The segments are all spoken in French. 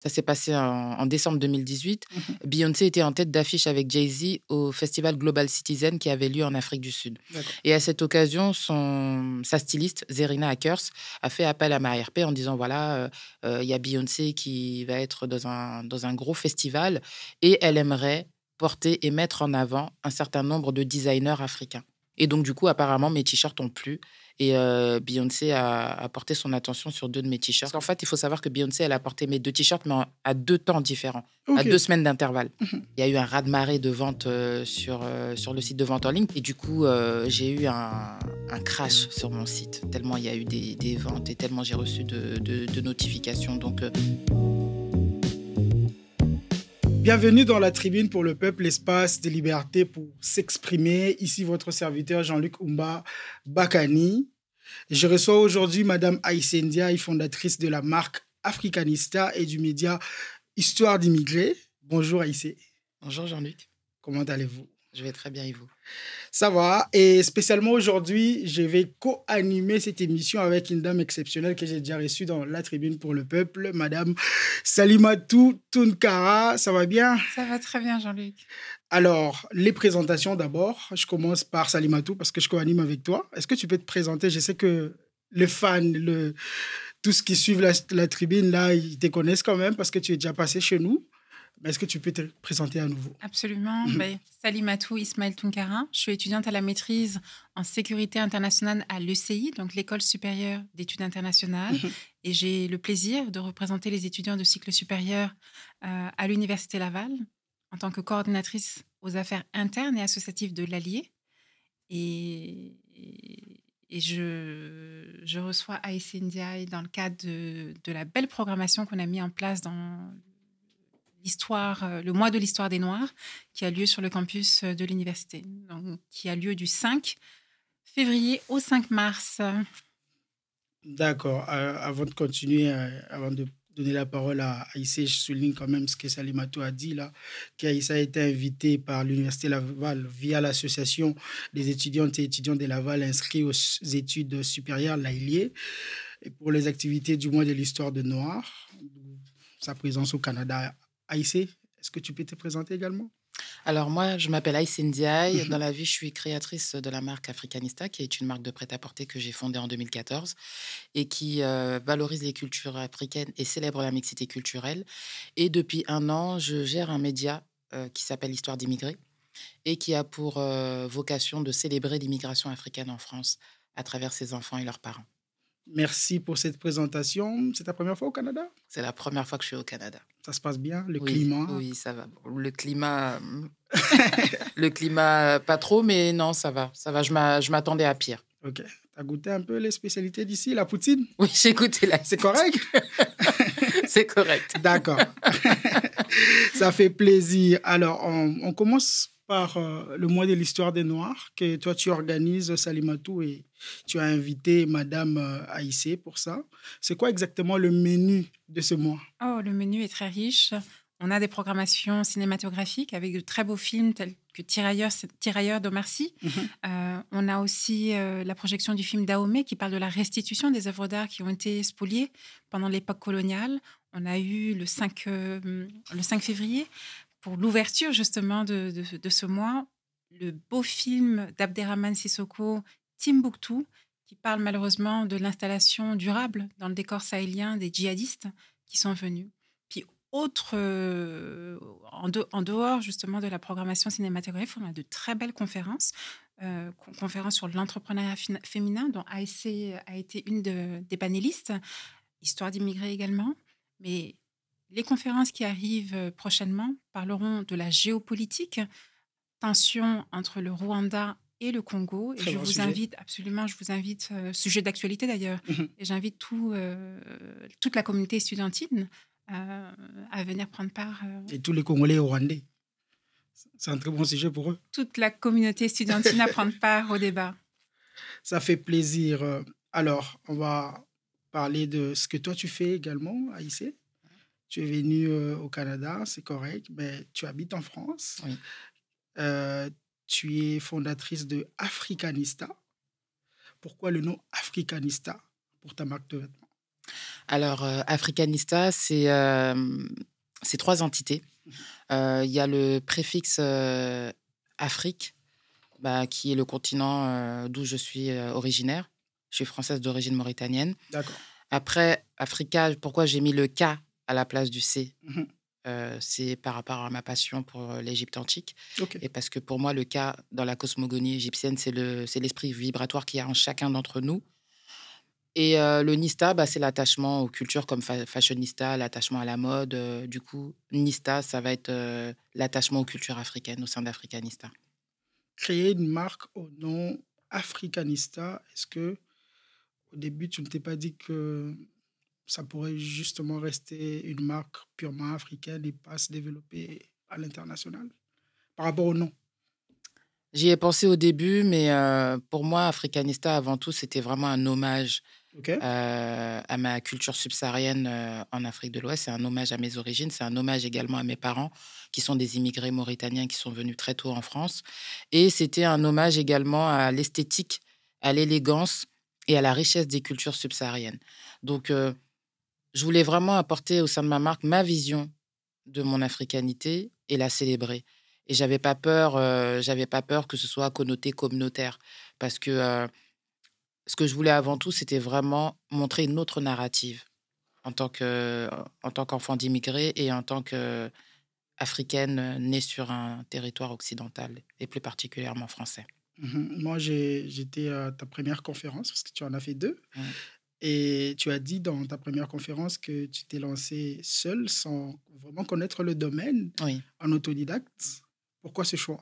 Ça s'est passé en décembre 2018. Mhm. Beyoncé était en tête d'affiche avec Jay-Z au festival Global Citizen qui avait lieu en Afrique du Sud. D'accord. Et à cette occasion, sa styliste, Zerina Akers, a fait appel à ma RP en disant, voilà, il y a Beyoncé qui va être dans un gros festival et elle aimerait porter et mettre en avant un certain nombre de designers africains. Et donc, du coup, apparemment, mes t-shirts ont plu. Et Beyoncé a porté son attention sur 2 de mes t-shirts. En fait, il faut savoir que Beyoncé, elle a porté mes 2 t-shirts, mais à 2 temps différents, à Ok. 2 semaines d'intervalle. Mhm. Il y a eu un raz-de-marée de vente sur le site de vente en ligne. Et du coup, j'ai eu un crash sur mon site, tellement il y a eu des ventes et tellement j'ai reçu de notifications. Donc, Bienvenue dans la tribune pour le peuple, l'espace de liberté pour s'exprimer. Ici, votre serviteur Jean-Luc Oumba Bakani. Je reçois aujourd'hui Madame Aïssé Ndiaye, fondatrice de la marque Africanista et du média Histoire d'immigrés. Bonjour Aïssé. bonjour Jean-Luc, Comment allez-vous? je vais très bien et vous? Ça va. Et spécialement aujourd'hui, je vais co-animer cette émission avec une dame exceptionnelle que j'ai déjà reçue dans la tribune pour le peuple, Madame Salimatou Tounkara. Ça va bien? Ça va très bien, Jean-Luc. Alors, les présentations d'abord. Je commence par Salimatou parce que je co-anime avec toi. Est-ce que tu peux te présenter? Je sais que les fans, tous ceux qui suivent la tribune, là, ils te connaissent quand même parce que tu es déjà passé chez nous. Mais est-ce que tu peux te présenter à nouveau? Absolument. Salimatou Ismaël Tounkara. Je suis étudiante à la maîtrise en sécurité internationale à l'ECI, donc l'École supérieure d'études internationales. Et j'ai le plaisir de représenter les étudiants de cycle supérieur à l'Université Laval en tant que coordinatrice aux affaires internes et associatives de l'Allier. Et je reçois Aïssé Ndiaye dans le cadre de la belle programmation qu'on a mis en place dans le mois de l'histoire des Noirs, qui a lieu sur le campus de l'université, donc, qui a lieu du 5 février au 5 mars. D'accord. Avant de continuer, avant de donner la parole à Aïssé, je souligne quand même ce que Salimatou a dit là, qu'Aïssa a été invitée par l'Université Laval via l'association des étudiantes et étudiants de Laval inscrits aux études supérieures, l'AILIE, et pour les activités du mois de l'histoire de Noirs, sa présence au Canada. Aïssé, est-ce que tu peux te présenter également? Alors moi, je m'appelle Aïssé Ndiaye. Dans la vie, je suis créatrice de la marque Africanista, qui est une marque de prêt-à-porter que j'ai fondée en 2014 et qui valorise les cultures africaines et célèbre la mixité culturelle. Et depuis 1 an, je gère un média qui s'appelle Histoire d'immigrés et qui a pour vocation de célébrer l'immigration africaine en France à travers ses enfants et leurs parents. Merci pour cette présentation. C'est ta première fois au Canada? C'est la première fois que je suis au Canada. Ça se passe bien, le Oui, climat? oui, ça va. Le climat, le climat, pas trop, mais non, ça va. Ça va, je m'attendais à pire. Ok. Tu as goûté un peu les spécialités d'ici, la poutine? Oui, j'ai goûté la... C'est correct? C'est correct. D'accord. Ça fait plaisir. Alors, on commence par le mois de l'histoire des Noirs que toi, tu organises, Salimatou, et tu as invité Madame Aïssé pour ça. C'est quoi exactement le menu de ce mois? Oh, le menu est très riche. On a des programmations cinématographiques avec de très beaux films tels que Tirailleurs d'Omar Sy. On a aussi la projection du film Dahomey qui parle de la restitution des œuvres d'art qui ont été spoliées pendant l'époque coloniale. On a eu le 5 février, pour l'ouverture justement de ce mois, le beau film d'Abderrahmane Sissoko, Timbuktu, qui parle malheureusement de l'installation durable dans le décor sahélien des djihadistes qui sont venus. Puis en dehors justement de la programmation cinématographique, on a de très belles conférences. Conférences sur l'entrepreneuriat féminin, dont Aïssé a été une des panélistes, Histoire d'immigrés également. Mais les conférences qui arrivent prochainement parleront de la géopolitique, tension entre le Rwanda et le Congo. Et je vous invite, sujet d'actualité d'ailleurs, et j'invite toute la communauté estudiantine à venir prendre part. Et tous les Congolais et Rwandais. C'est un très bon sujet pour eux. Toute la communauté estudiantine à prendre part au débat. Ça fait plaisir. Alors, on va parler de ce que toi tu fais également, Aïssé. Tu es venue au Canada, c'est correct, mais tu habites en France. Oui. Tu es fondatrice de Africanista. Pourquoi le nom Africanista pour ta marque de vêtements? Alors, Africanista, c'est 3 entités. Il y a le préfixe Afrique, qui est le continent d'où je suis originaire. Je suis française d'origine mauritanienne. D'accord. Après, Africa, pourquoi j'ai mis le K à la place du C? Mhm. C'est par rapport à ma passion pour l'Égypte antique. Ok. Et parce que pour moi, le K, dans la cosmogonie égyptienne, c'est l'esprit vibratoire qu'il y a en chacun d'entre nous. Et le Nista, c'est l'attachement aux cultures comme fashionista, l'attachement à la mode. Du coup, Nista, ça va être l'attachement aux cultures africaines au sein d'Africanista. Créer une marque au nom Africanista, est-ce que au début, tu ne t'es pas dit que ça pourrait justement rester une marque purement africaine et pas se développer à l'international par rapport au nom? J'y ai pensé au début, mais pour moi, Africanista, avant tout, c'était vraiment un hommage Ok. à ma culture subsaharienne en Afrique de l'Ouest. C'est un hommage à mes origines. C'est un hommage également à mes parents, qui sont des immigrés mauritaniens qui sont venus très tôt en France. Et c'était un hommage également à l'esthétique, à l'élégance et à la richesse des cultures subsahariennes. Donc, je voulais vraiment apporter au sein de ma marque ma vision de mon africanité et la célébrer. Et j'avais pas peur que ce soit connoté communautaire, parce que ce que je voulais avant tout, c'était vraiment montrer une autre narrative en tant qu'enfant d'immigré et en tant qu'Africaine née sur un territoire occidental et plus particulièrement français. Moi, j'étais à ta première conférence parce que tu en as fait 2. Mm. Et tu as dit dans ta première conférence que tu t'es lancé seul sans vraiment connaître le domaine Oui. en autodidacte. Pourquoi ce choix?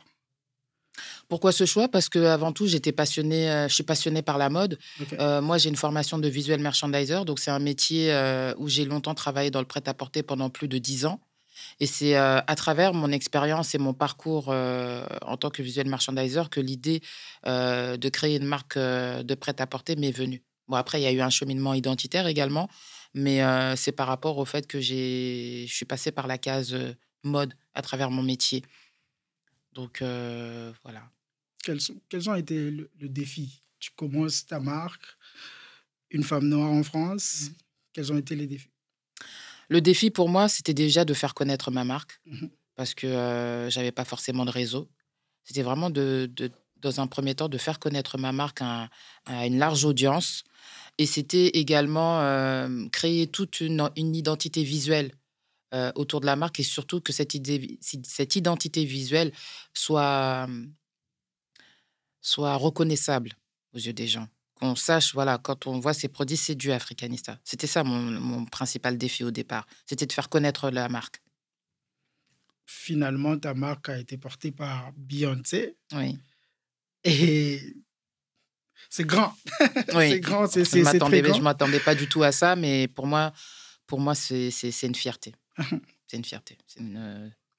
Pourquoi ce choix? Parce que avant tout, je suis passionnée par la mode. Ok. Moi, j'ai une formation de visual merchandiser, donc c'est un métier où j'ai longtemps travaillé dans le prêt-à-porter pendant plus de 10 ans. Et c'est à travers mon expérience et mon parcours en tant que visual merchandiser que l'idée de créer une marque de prêt-à-porter m'est venue. Bon, après, il y a eu un cheminement identitaire également, mais c'est par rapport au fait que je suis passée par la case mode à travers mon métier. Donc, voilà. Quels ont été le défi? Tu commences ta marque, une femme noire en France. Quels ont été les défis? Le défi pour moi, c'était déjà de faire connaître ma marque Mhm. parce que j'avais pas forcément de réseau. C'était vraiment dans un premier temps, de faire connaître ma marque à une large audience. Et c'était également créer toute une identité visuelle autour de la marque et surtout que cette identité visuelle soit, soit reconnaissable aux yeux des gens. Qu'on sache, voilà, quand on voit ces produits, c'est du Africanista. C'était ça mon principal défi au départ. C'était de faire connaître la marque. Finalement, ta marque a été portée par Beyoncé Oui. et c'est grand. Oui. C'est grand, c'est Je très ne grand. m'attendais pas du tout à ça, mais pour moi c'est une fierté. C'est une fierté.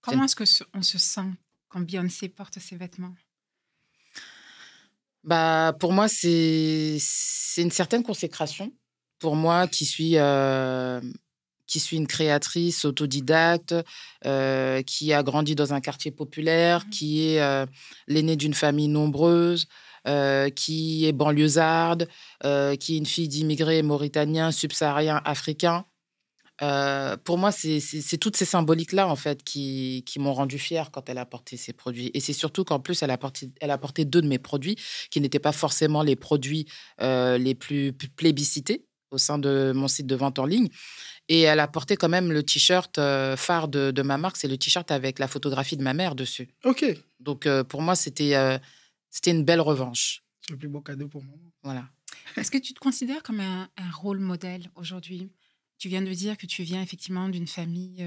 Comment est-ce qu'on se sent quand Beyoncé porte ses vêtements? Pour moi, c'est une certaine consécration. Pour moi, qui suis une créatrice autodidacte, qui a grandi dans un quartier populaire, qui est l'aînée d'une famille nombreuse, qui est banlieusarde, qui est une fille d'immigrés mauritaniens, subsahariens, africains. Pour moi, c'est toutes ces symboliques-là, en fait, qui m'ont rendue fière quand elle a porté ses produits. Et c'est surtout qu'en plus, elle a porté 2 de mes produits qui n'étaient pas forcément les produits les plus plébiscités au sein de mon site de vente en ligne. Et elle a porté quand même le t-shirt phare de ma marque. C'est le t-shirt avec la photographie de ma mère dessus. Ok. Donc, pour moi, c'était une belle revanche. C'est le plus beau cadeau pour moi. Voilà. Est-ce que tu te considères comme un rôle modèle aujourd'hui? Tu viens de dire que tu viens effectivement d'une famille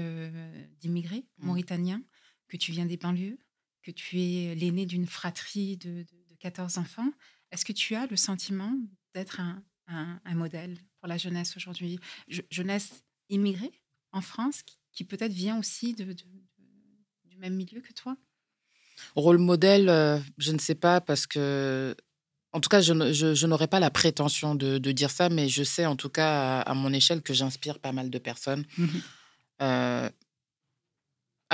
d'immigrés mauritaniens, que tu viens des banlieues, que tu es l'aîné d'une fratrie de 14 enfants. Est-ce que tu as le sentiment d'être un modèle pour la jeunesse aujourd'hui? Jeunesse immigrée en France qui peut-être vient aussi du même milieu que toi? Rôle modèle, je ne sais pas parce que... En tout cas, je n'aurais pas la prétention de dire ça, mais je sais en tout cas à mon échelle que j'inspire pas mal de personnes. À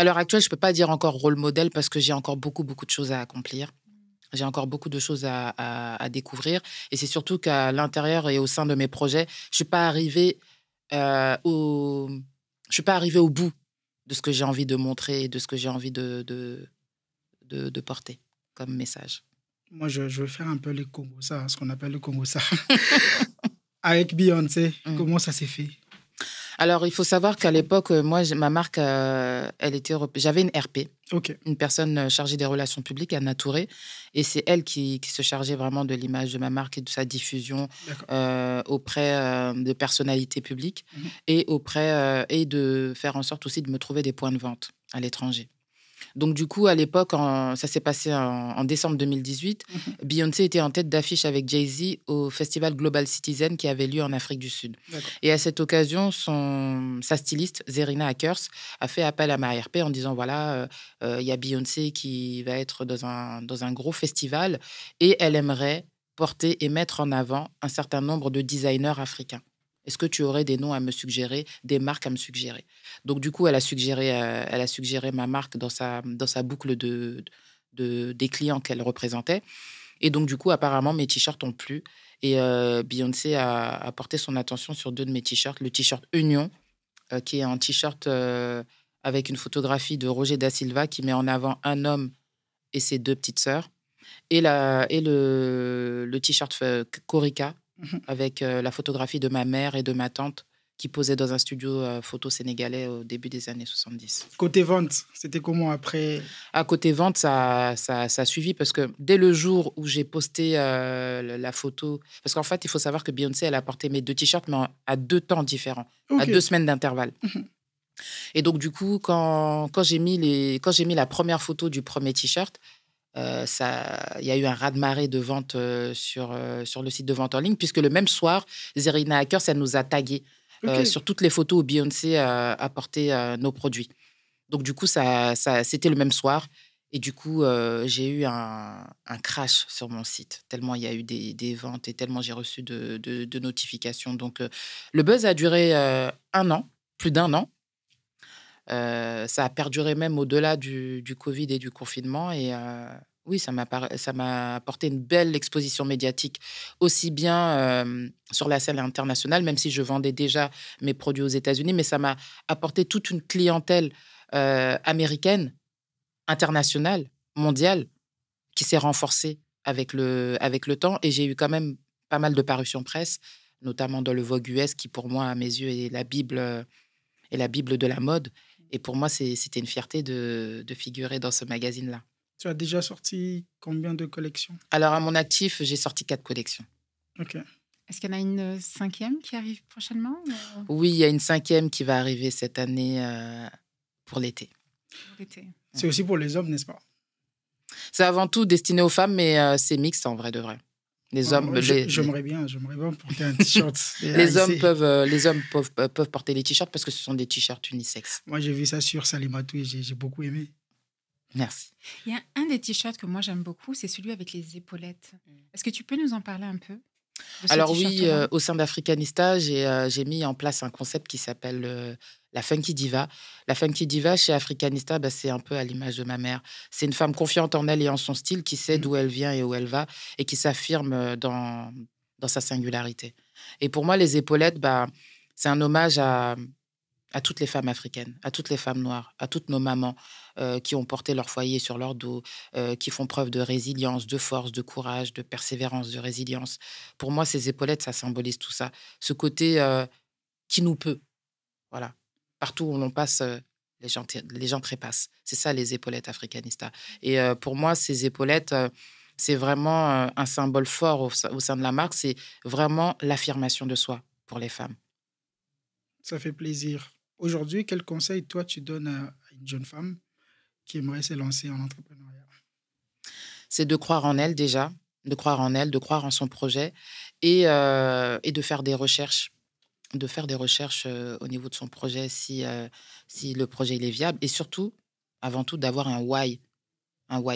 l'heure actuelle, je ne peux pas dire encore rôle modèle parce que j'ai encore beaucoup, beaucoup de choses à accomplir. J'ai encore beaucoup de choses à découvrir. Et c'est surtout qu'à l'intérieur et au sein de mes projets, je ne suis pas arrivée je suis pas arrivée au bout de ce que j'ai envie de montrer et de ce que j'ai envie de porter comme message. Moi, je veux faire un peu le Congo, ça, ce qu'on appelle le Congo, ça. Avec Beyoncé, comment ça s'est fait? Alors, il faut savoir qu'à l'époque, moi, ma marque, j'avais une RP, une personne chargée des relations publiques, Anna Touré, et c'est elle qui se chargeait vraiment de l'image de ma marque et de sa diffusion auprès de personnalités publiques et et de faire en sorte aussi de me trouver des points de vente à l'étranger. Donc, du coup, à l'époque, ça s'est passé en décembre 2018. Beyoncé était en tête d'affiche avec Jay-Z au festival Global Citizen qui avait lieu en Afrique du Sud. Et à cette occasion, sa styliste, Zerina Akers, a fait appel à ma RP en disant, voilà, il y a Beyoncé qui va être dans un gros festival et elle aimerait porter et mettre en avant un certain nombre de designers africains. Est-ce que tu aurais des noms à me suggérer, des marques à me suggérer? Donc, du coup, elle a suggéré ma marque dans sa boucle des clients qu'elle représentait. Et donc, du coup, apparemment, mes t-shirts ont plu. Et Beyoncé a porté son attention sur 2 de mes t-shirts. Le t-shirt Union, qui est un t-shirt avec une photographie de Roger Da Silva qui met en avant un homme et ses 2 petites sœurs. Et le t-shirt Corica, avec la photographie de ma mère et de ma tante qui posaient dans un studio photo sénégalais au début des années 70. Côté vente, c'était comment après? À côté vente, ça a suivi parce que dès le jour où j'ai posté la photo... Parce qu'en fait, il faut savoir que Beyoncé, elle a porté mes 2 t-shirts, mais à 2 temps différents, à 2 semaines d'intervalle. Et donc, du coup, quand j'ai mis la première photo du premier t-shirt, il y a eu un raz-de-marée de vente sur le site de vente en ligne, puisque le même soir, Zerina Akers, elle nous a tagués sur toutes les photos où Beyoncé a porté nos produits. Donc, du coup, c'était le même soir. Et du coup, j'ai eu un crash sur mon site, tellement il y a eu des ventes et tellement j'ai reçu de notifications. Donc, le buzz a duré 1 an, plus d'1 an. Ça a perduré même au-delà du Covid et du confinement. Et oui, ça m'a apporté une belle exposition médiatique, aussi bien sur la scène internationale, même si je vendais déjà mes produits aux États-Unis, mais ça m'a apporté toute une clientèle américaine, internationale, mondiale, qui s'est renforcée avec le temps. Et j'ai eu quand même pas mal de parutions presse, notamment dans le Vogue US, qui pour moi, à mes yeux, est la Bible de la mode. Et pour moi, c'était une fierté de figurer dans ce magazine-là. Tu as déjà sorti combien de collections? Alors, à mon actif, j'ai sorti 4 collections. OK. Est-ce qu'il y en a une 5e qui arrive prochainement? Oui, il y a une 5e qui va arriver cette année pour l'été. C'est aussi pour les hommes, n'est-ce pas? C'est avant tout destiné aux femmes, mais c'est mixte en vrai de vrai. Les hommes, j'aimerais bien porter un t-shirt. les hommes peuvent porter les t-shirts parce que ce sont des t-shirts unisexes. Moi, j'ai vu ça sur Salimatou et j'ai beaucoup aimé. Merci. Il y a un des t-shirts que moi j'aime beaucoup, c'est celui avec les épaulettes. Est-ce que tu peux nous en parler un peu? Alors oui, au sein d'Africanista, j'ai mis en place un concept qui s'appelle la Funky Diva. La Funky Diva, chez Africanista, c'est un peu à l'image de ma mère. C'est une femme confiante en elle et en son style, qui sait d'où elle vient et où elle va, et qui s'affirme dans sa singularité. Et pour moi, les épaulettes, c'est un hommage à toutes les femmes africaines, à toutes les femmes noires, à toutes nos mamans qui ont porté leur foyer sur leur dos, qui font preuve de résilience, de force, de courage, de persévérance, de résilience. Pour moi, ces épaulettes, ça symbolise tout ça. Ce côté qui nous peut. Voilà. Partout où l'on passe, les gens trépassent. C'est ça, les épaulettes Africanista. Et pour moi, ces épaulettes, c'est vraiment un symbole fort au sein de la marque. C'est vraiment l'affirmation de soi pour les femmes. Ça fait plaisir. Aujourd'hui, quel conseil, toi, tu donnes à une jeune femme qui aimerait se lancer en entrepreneuriat? C'est de croire en elle déjà, de croire en elle, de croire en son projet et de faire des recherches. De faire des recherches au niveau de son projet si le projet il est viable. Et surtout, avant tout, d'avoir un why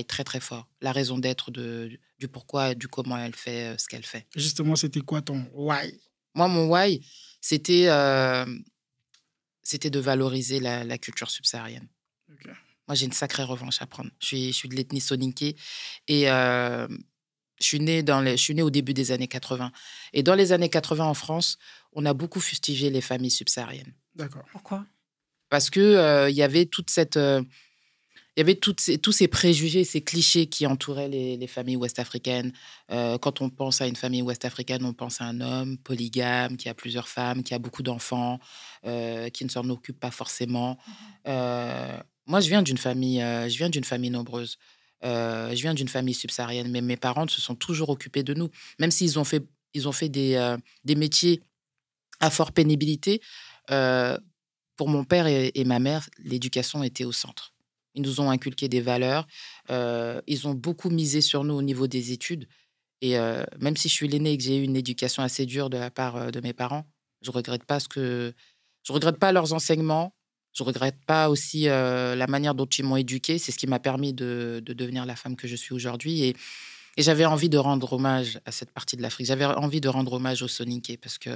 très, très fort. La raison d'être du pourquoi et du comment elle fait ce qu'elle fait. Justement, c'était quoi ton why? Moi, mon why, c'était de valoriser la culture subsaharienne. Okay. Moi, j'ai une sacrée revanche à prendre. Je suis de l'ethnie soninké et je suis née au début des années 80. Et dans les années 80 en France, on a beaucoup fustigé les familles subsahariennes. D'accord. Pourquoi? Parce que il y avait il y avait tous ces préjugés, ces clichés qui entouraient les familles ouest-africaines. Quand on pense à une famille ouest-africaine, on pense à un homme polygame, qui a plusieurs femmes, qui a beaucoup d'enfants, qui ne s'en occupe pas forcément. Moi, je viens d'une famille nombreuse. Je viens d'une famille subsaharienne, mais mes parents se sont toujours occupés de nous. Même ils ont fait des métiers à forte pénibilité. euh, pour mon père et ma mère, l'éducation était au centre. Ils nous ont inculqué des valeurs. Ils ont beaucoup misé sur nous au niveau des études. Et même si je suis l'aînée et que j'ai eu une éducation assez dure de la part de mes parents, je regrette pas leurs enseignements. Je regrette pas aussi la manière dont ils m'ont éduquée. C'est ce qui m'a permis de devenir la femme que je suis aujourd'hui. Et j'avais envie de rendre hommage à cette partie de l'Afrique. J'avais envie de rendre hommage aux Soninké parce que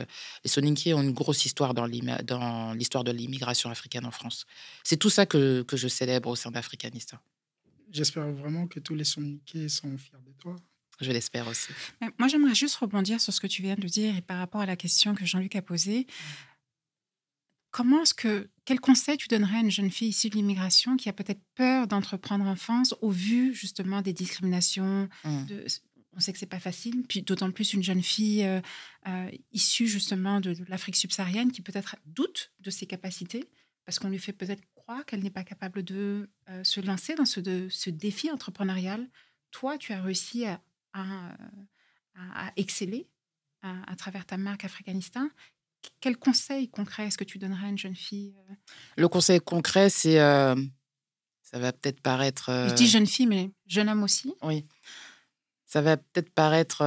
les Soninké ont une grosse histoire dans l'histoire de l'immigration africaine en France. C'est tout ça que je célèbre au sein d'Africanista. J'espère vraiment que tous les Soninké sont fiers de toi. Je l'espère aussi. Mais moi, j'aimerais juste rebondir sur ce que tu viens de dire et par rapport à la question que Jean-Luc a posée. Quel conseil tu donnerais à une jeune fille issue de l'immigration qui a peut-être peur d'entreprendre en France au vu justement des discriminations on sait que c'est pas facile, puis d'autant plus une jeune fille issue justement de l'Afrique subsaharienne qui peut-être doute de ses capacités parce qu'on lui fait peut-être croire qu'elle n'est pas capable de se lancer dans ce défi entrepreneurial. Toi, tu as réussi à exceller à travers ta marque Africanista. Quel conseil concret est-ce que tu donnerais à une jeune fille Le conseil concret, c'est... ça va peut-être paraître... Je dis jeune fille, mais jeune homme aussi. Oui. Ça va peut-être paraître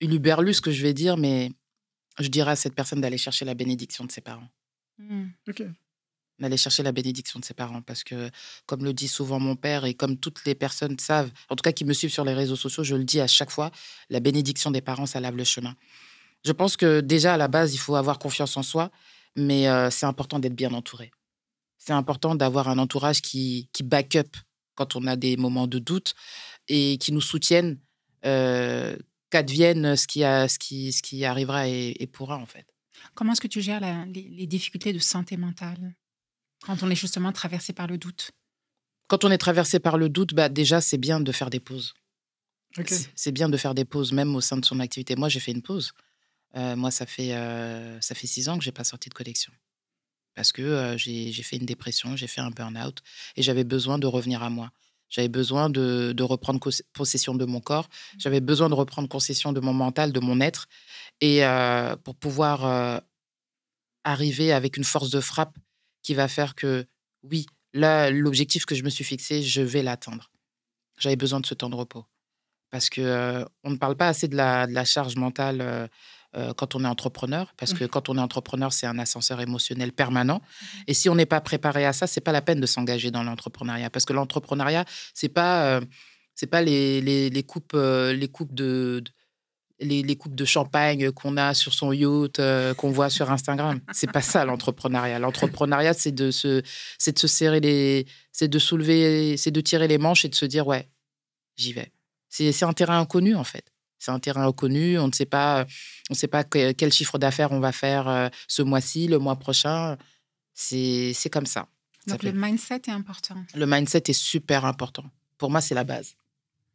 uluberlu, ce que je vais dire, mais je dirais à cette personne d'aller chercher la bénédiction de ses parents. Ok. D'aller chercher la bénédiction de ses parents. Parce que, comme le dit souvent mon père, et comme toutes les personnes savent, en tout cas qui me suivent sur les réseaux sociaux, je le dis à chaque fois, la bénédiction des parents, ça lave le chemin. Je pense que déjà, à la base, il faut avoir confiance en soi, mais c'est important d'être bien entouré. C'est important d'avoir un entourage qui back up quand on a des moments de doute et qui nous soutiennent, qu'advienne ce qui arrivera et pourra, en fait. Comment est-ce que tu gères les difficultés de santé mentale quand on est justement traversé par le doute? Quand on est traversé par le doute, déjà, c'est bien de faire des pauses. Okay. C'est bien de faire des pauses, même au sein de son activité. Moi, j'ai fait une pause. Moi, ça fait 6 ans que je n'ai pas sorti de collection. Parce que j'ai fait une dépression, j'ai fait un burn-out et j'avais besoin de revenir à moi. J'avais besoin de reprendre possession de mon corps. J'avais besoin de reprendre possession de mon mental, de mon être. Et pour pouvoir arriver avec une force de frappe qui va faire que, oui, là, l'objectif que je me suis fixé, je vais l'atteindre. J'avais besoin de ce temps de repos. Parce qu'on ne parle pas assez de la charge mentale quand on est entrepreneur. Parce que quand on est entrepreneur, c'est un ascenseur émotionnel permanent. Et si on n'est pas préparé à ça, ce n'est pas la peine de s'engager dans l'entrepreneuriat. Parce que l'entrepreneuriat, ce n'est pas les coupes de champagne qu'on a sur son yacht, qu'on voit sur Instagram. C'est pas ça l'entrepreneuriat. L'entrepreneuriat, c'est de se serrer c'est de tirer les manches et de se dire ouais, j'y vais. C'est un terrain inconnu en fait. C'est un terrain inconnu. On ne sait pas quel chiffre d'affaires on va faire ce mois-ci, le mois prochain. C'est comme ça. Donc le mindset est important. Le mindset est super important. Pour moi, c'est la base.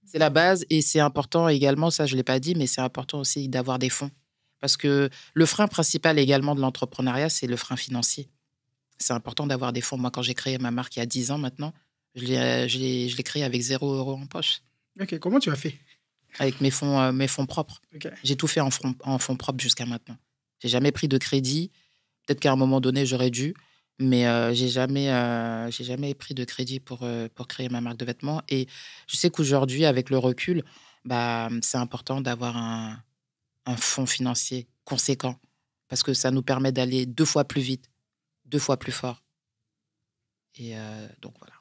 C'est la base et c'est important également, ça je ne l'ai pas dit, mais c'est important aussi d'avoir des fonds. Parce que le frein principal également de l'entrepreneuriat, c'est le frein financier. C'est important d'avoir des fonds. Moi, quand j'ai créé ma marque il y a 10 ans maintenant, je l'ai créée avec 0 € en poche. Ok, comment tu as fait? Avec mes fonds propres. Okay. J'ai tout fait en fonds propres jusqu'à maintenant. J'ai jamais pris de crédit. Peut-être qu'à un moment donné, j'aurais dû. Mais j'ai jamais pris de crédit pour créer ma marque de vêtements. Et je sais qu'aujourd'hui, avec le recul, c'est important d'avoir un fonds financier conséquent parce que ça nous permet d'aller 2 fois plus vite, 2 fois plus fort. Et donc, voilà.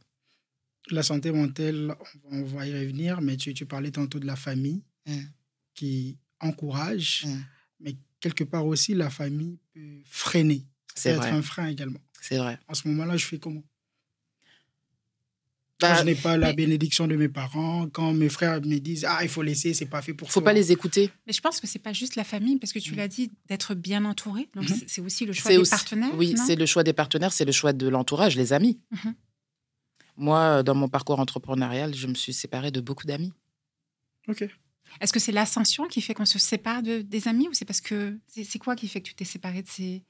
La santé mentale, on va y revenir, mais tu parlais tantôt de la famille qui encourage, mais quelque part aussi, la famille peut freiner. C'est vrai. Être un frein également. C'est vrai. En ce moment-là, je fais comment? Quand Bah, je n'ai pas la mais- bénédiction de mes parents, quand mes frères me disent « Ah, il faut laisser, c'est pas fait pour faut toi. pas les écouter. Mais je pense que c'est pas juste la famille, parce que tu l'as dit, d'être bien entouré. Donc, Mhm. c'est aussi le choix C'est des aussi, partenaires. oui, non c'est le choix des partenaires, c'est le choix de l'entourage, les amis. Mhm. Moi, dans mon parcours entrepreneurial, je me suis séparée de beaucoup d'amis. Ok. Est-ce que c'est l'ascension qui fait qu'on se sépare des amis, ou c'est parce que c'est quoi qui fait que tu t'es séparé de ces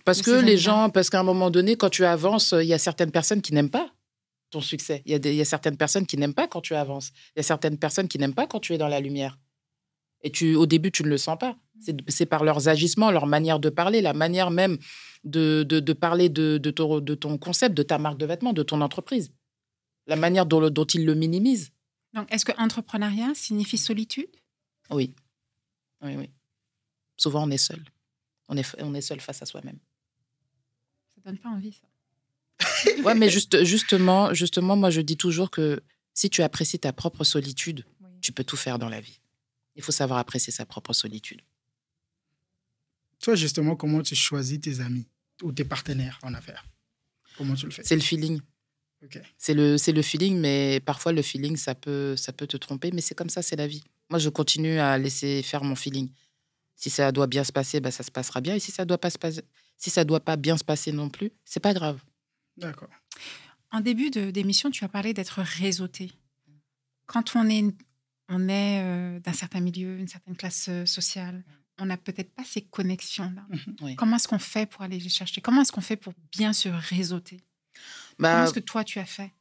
Parce de que ces les amis-là gens, parce qu'à un moment donné, quand tu avances, il y a certaines personnes qui n'aiment pas ton succès. Il y a certaines personnes qui n'aiment pas quand tu avances. Il y a certaines personnes qui n'aiment pas quand tu es dans la lumière. Et au début, tu ne le sens pas. C'est par leurs agissements, leur manière de parler, la manière même de parler de ton concept, de ta marque de vêtements, de ton entreprise. La manière dont ils le minimisent. Donc, est-ce que entrepreneuriat signifie solitude? Oui. Oui, oui. Souvent, on est seul. On est seul face à soi-même. Ça donne pas envie, ça. Ouais, mais justement, moi, je dis toujours que si tu apprécies ta propre solitude, Oui. tu peux tout faire dans la vie. Il faut savoir apprécier sa propre solitude. Toi, justement, comment tu choisis tes amis ou tes partenaires en affaires? Comment tu le fais? C'est le feeling. Ok. C'est le feeling, mais parfois, le feeling, ça peut te tromper, mais c'est comme ça, c'est la vie. Moi, je continue à laisser faire mon feeling. Si ça doit bien se passer, bah, ça se passera bien. Et si ça doit pas bien se passer non plus, c'est pas grave. D'accord. En début d'émission, tu as parlé d'être réseauté. Quand on est d'un certain milieu, une certaine classe sociale, on n'a peut-être pas ces connexions-là. Oui. Comment est-ce qu'on fait pour aller les chercher? Comment est-ce qu'on fait pour bien se réseauter? Comment Bah, est-ce que toi, tu as fait?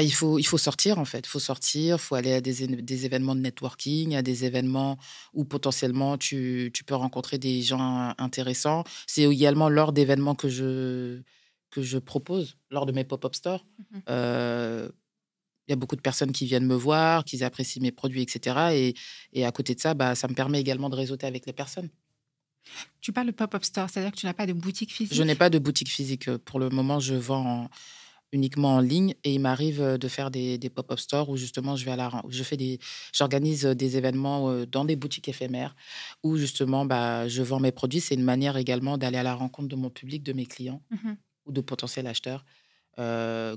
il faut sortir, en fait. Il faut sortir, il faut aller à des événements de networking, à des événements où potentiellement tu peux rencontrer des gens intéressants. C'est également lors d'événements que je propose, lors de mes pop-up stores. Mhm. Il y a beaucoup de personnes qui viennent me voir, qui apprécient mes produits, etc. Et à côté de ça, ça me permet également de réseauter avec les personnes. Tu parles de pop-up store, c'est-à-dire que tu n'as pas de boutique physique? Je n'ai pas de boutique physique. Pour le moment, je vends uniquement en ligne et il m'arrive de faire des pop-up stores où justement j'organise des événements dans des boutiques éphémères où justement je vends mes produits. C'est une manière également d'aller à la rencontre de mon public, de mes clients Mhm. ou de potentiels acheteurs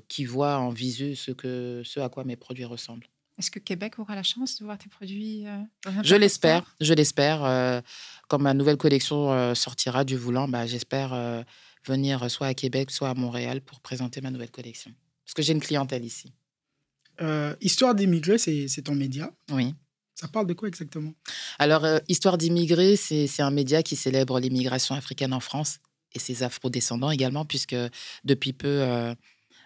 qui voient en visu ce à quoi mes produits ressemblent. Est-ce que Québec aura la chance de voir tes produits dans un Je pop-up l'espère, store? je l'espère. Quand ma nouvelle collection sortira du voulant, j'espère venir soit à Québec, soit à Montréal pour présenter ma nouvelle collection. Parce que j'ai une clientèle ici. Histoire d'immigré, c'est ton média. Oui. Ça parle de quoi exactement? Alors, Histoire d'immigré, c'est un média qui célèbre l'immigration africaine en France et ses afro-descendants également, puisque depuis peu,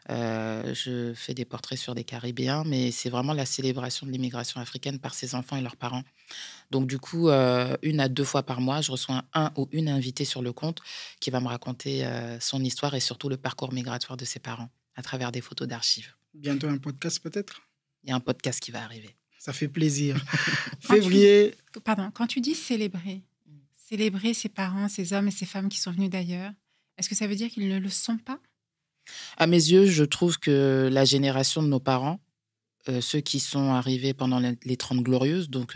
je fais des portraits sur des Caribéens, mais c'est vraiment la célébration de l'immigration africaine par ses enfants et leurs parents. Donc, du coup, 1 à 2 fois par mois, je reçois un ou une invitée sur le compte qui va me raconter son histoire et surtout le parcours migratoire de ses parents à travers des photos d'archives. Bientôt un podcast peut-être? Il y a un podcast qui va arriver. Ça fait plaisir. Quand Février, Pardon, quand tu dis célébrer ses parents, ces hommes et ces femmes qui sont venus d'ailleurs, est-ce que ça veut dire qu'ils ne le sont pas? À mes yeux, je trouve que la génération de nos parents, ceux qui sont arrivés pendant les 30 Glorieuses, donc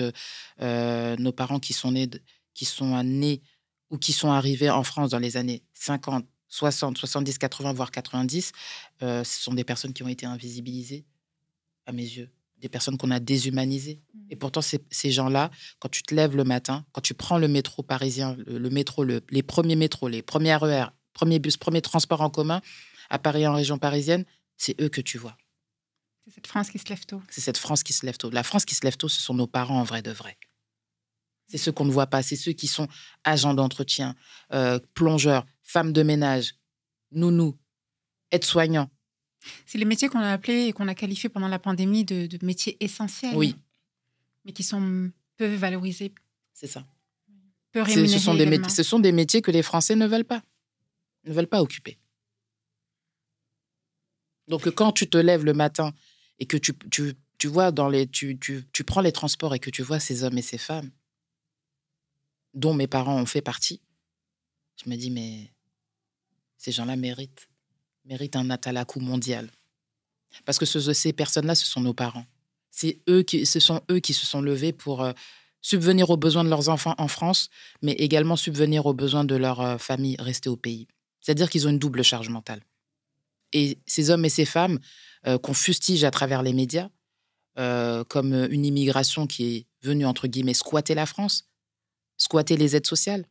nos parents qui sont nés ou qui sont arrivés en France dans les années 50, 60, 70, 80, voire 90, ce sont des personnes qui ont été invisibilisées, à mes yeux, des personnes qu'on a déshumanisées. Et pourtant, ces gens-là, quand tu te lèves le matin, quand tu prends le métro parisien, le métro, les premiers métros, les premiers RER, premiers bus, premiers transports en commun, à Paris, en région parisienne, c'est eux que tu vois. C'est cette France qui se lève tôt. C'est cette France qui se lève tôt. La France qui se lève tôt, ce sont nos parents en vrai de vrai. C'est ceux qu'on ne voit pas. C'est ceux qui sont agents d'entretien, plongeurs, femmes de ménage, nounous, aides-soignants. C'est les métiers qu'on a appelés et qu'on a qualifiés pendant la pandémie de métiers essentiels. Oui. Mais qui sont peu valorisés, C'est ça. peu rémunérés également. Ce sont des métiers que les Français ne veulent pas occuper. Donc, quand tu te lèves le matin et que tu vois tu prends les transports et que tu vois ces hommes et ces femmes dont mes parents ont fait partie, je me dis, mais ces gens-là méritent un atalakou mondial. Parce que ces personnes-là, ce sont nos parents. Ce sont eux qui se sont levés pour subvenir aux besoins de leurs enfants en France, mais également subvenir aux besoins de leur famille restée au pays. C'est-à-dire qu'ils ont une double charge mentale. Et ces hommes et ces femmes qu'on fustige à travers les médias, comme une immigration qui est venue, entre guillemets, squatter la France, squatter les aides sociales.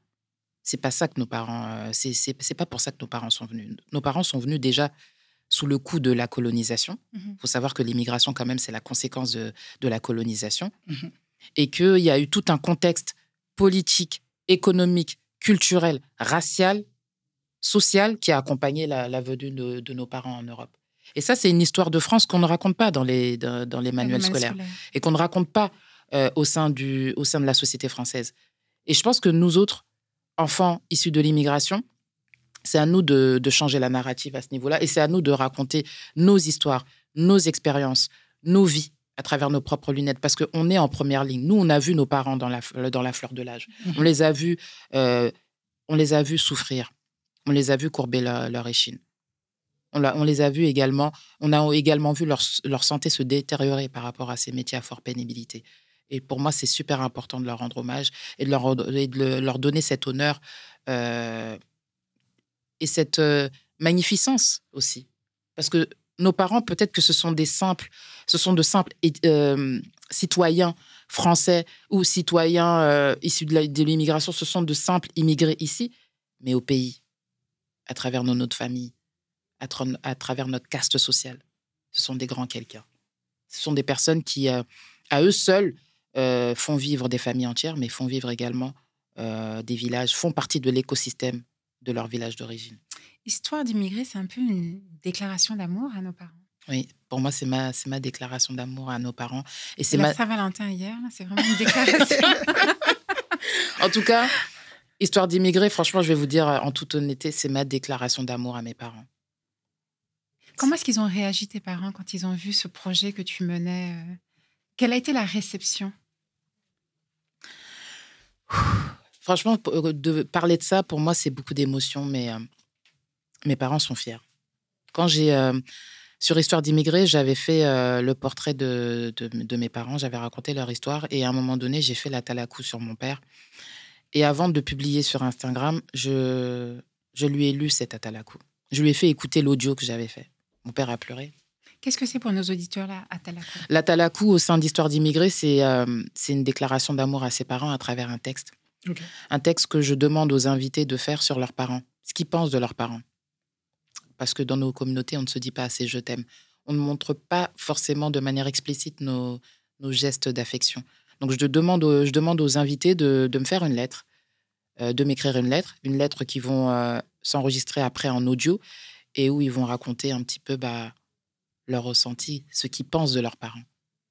C'est pas ça que nos parents... c'est pas pour ça que nos parents sont venus. Nos parents sont venus déjà sous le coup de la colonisation. Il faut savoir que l'immigration, quand même, c'est la conséquence de la colonisation. Et qu'il y a eu tout un contexte politique, économique, culturel, racial, social qui a accompagné la venue de nos parents en Europe. Et ça, c'est une histoire de France qu'on ne raconte pas dans les manuels scolaires et qu'on ne raconte pas au sein de la société française. Et je pense que nous autres, enfants issus de l'immigration, c'est à nous de changer la narrative à ce niveau-là et c'est à nous de raconter nos histoires, nos expériences, nos vies à travers nos propres lunettes parce qu'on est en première ligne. Nous, on a vu nos parents dans la fleur de l'âge. On les a vus souffrir. On les a vus courber leur échine. On les a vus également. On a également vu leur santé se détériorer par rapport à ces métiers à forte pénibilité. Et pour moi, c'est super important de leur rendre hommage et de leur donner cet honneur et cette magnificence aussi. Parce que nos parents, peut-être que ce sont de simples citoyens français ou citoyens issus de l'immigration, ce sont de simples immigrés ici, mais au pays, à travers nos noms de famille, à travers notre caste sociale. Ce sont des grands quelqu'un. Ce sont des personnes qui, à eux seuls, font vivre des familles entières, mais font vivre également des villages, font partie de l'écosystème de leur village d'origine. Histoire d'immigrés, c'est un peu une déclaration d'amour à nos parents. Oui, pour moi, c'est ma déclaration d'amour à nos parents. Et c'est la Saint-Valentin hier, c'est vraiment une déclaration. En tout cas, Histoire d'immigrés, franchement, je vais vous dire en toute honnêteté, c'est ma déclaration d'amour à mes parents. Comment est-ce qu'ils ont réagi, tes parents, quand ils ont vu ce projet que tu menais Quelle a été la réception? Franchement, de parler de ça, pour moi, c'est beaucoup d'émotions, mais mes parents sont fiers. Quand sur Histoire d'immigrés, j'avais fait le portrait de mes parents, j'avais raconté leur histoire, et à un moment donné, j'ai fait la talakou sur mon père. Et avant de publier sur Instagram, je lui ai lu cet atalakou. Je lui ai fait écouter l'audio que j'avais fait. Mon père a pleuré. Qu'est-ce que c'est pour nos auditeurs, là, atalakou? L'atalakou, au sein d'Histoire d'immigrés, c'est une déclaration d'amour à ses parents à travers un texte. Okay. Un texte que je demande aux invités de faire sur leurs parents, ce qu'ils pensent de leurs parents. Parce que dans nos communautés, on ne se dit pas assez « je t'aime ». On ne montre pas forcément de manière explicite nos gestes d'affection. Donc, je demande aux invités de me faire une lettre, de m'écrire une lettre qu'ils vont s'enregistrer après en audio et où ils vont raconter un petit peu leur ressenti, ce qu'ils pensent de leurs parents.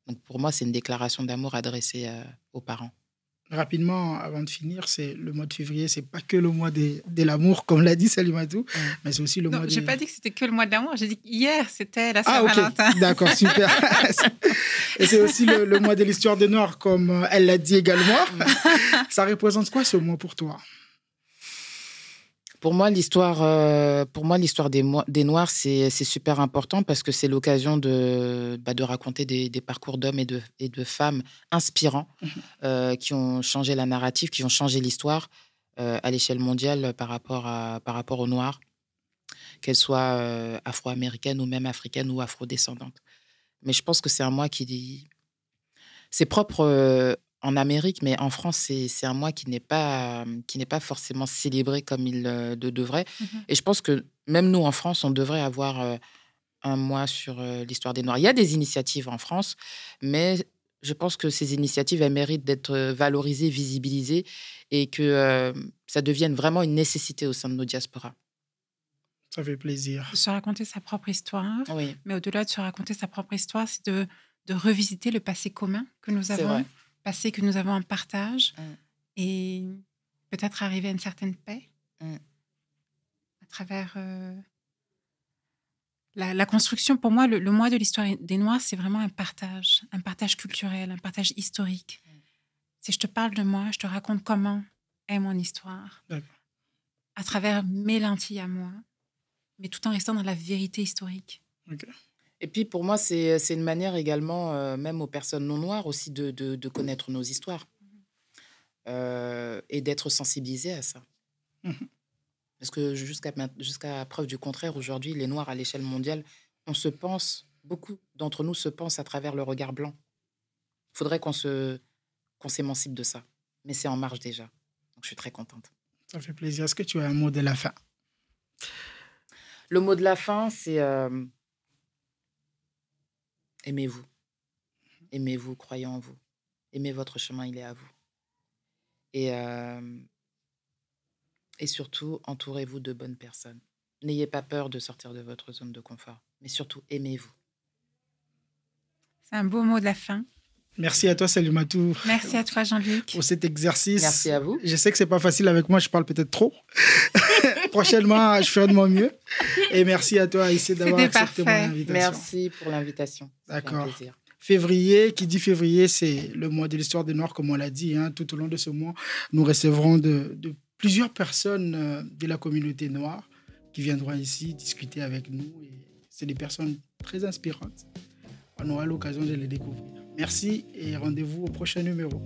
Donc, pour moi, c'est une déclaration d'amour adressée aux parents. Rapidement, avant de finir, c'est le mois de février, c'est pas que le mois de l'amour, comme l'a dit Salimatou, mais c'est aussi le mois de... Non, j'ai pas dit que c'était que le mois de l'amour, j'ai dit qu'hier, c'était la Saint-Valentin. Okay. D'accord, super. Et c'est aussi le mois de l'histoire des Noirs, comme elle l'a dit également. Ça représente quoi ce mois pour toi? Pour moi, l'histoire des Noirs, c'est super important parce que c'est l'occasion de raconter des parcours d'hommes et de femmes inspirants qui ont changé la narrative, qui ont changé l'histoire à l'échelle mondiale par rapport aux Noirs, qu'elles soient afro-américaines ou même africaines ou afrodescendantes. Mais je pense que c'est un mois c'est propre en Amérique, mais en France, c'est un mois qui n'est pas forcément célébré comme il devrait. Et je pense que même nous, en France, on devrait avoir un mois sur l'histoire des Noirs. Il y a des initiatives en France, mais je pense que ces initiatives, elles méritent d'être valorisées, visibilisées, et que ça devienne vraiment une nécessité au sein de nos diasporas. Ça fait plaisir. De se raconter sa propre histoire, oui. Mais au-delà de se raconter sa propre histoire, c'est de revisiter le passé commun que nous avons. Passé que nous avons en partage et peut-être arriver à une certaine paix à travers la construction. Pour moi, le mois de l'histoire des Noirs, c'est vraiment un partage culturel, un partage historique. Si je te parle de moi, je te raconte comment est mon histoire à travers mes lentilles à moi, mais tout en restant dans la vérité historique. Okay. Et puis, pour moi, c'est une manière également, même aux personnes non noires, aussi de connaître nos histoires et d'être sensibilisées à ça. Parce que jusqu'à preuve du contraire, aujourd'hui, les Noirs à l'échelle mondiale, on se pense beaucoup d'entre nous se pensent à travers le regard blanc. Il faudrait qu'on s'émancipe de ça. Mais c'est en marche déjà. Donc, je suis très contente. Ça fait plaisir. Est-ce que tu as un mot de la fin? Le mot de la fin, c'est aimez-vous. Aimez-vous, croyez en vous. Aimez votre chemin, il est à vous. Et surtout, entourez-vous de bonnes personnes. N'ayez pas peur de sortir de votre zone de confort. Mais surtout, aimez-vous. C'est un beau mot de la fin. Merci à toi, Salimatou. Merci à toi, Jean-Luc. Pour cet exercice. Merci à vous. Je sais que ce n'est pas facile avec moi, je parle peut-être trop. Prochainement, je ferai de mon mieux. Et merci à toi, Aïssé, d'avoir accepté mon invitation. Merci pour l'invitation. D'accord. C'est un plaisir. Février, qui dit février, c'est le mois de l'histoire des Noirs, comme on l'a dit. Tout au long de ce mois, nous recevrons de plusieurs personnes de la communauté noire qui viendront ici discuter avec nous. Et c'est des personnes très inspirantes. On aura l'occasion de les découvrir. Merci et rendez-vous au prochain numéro.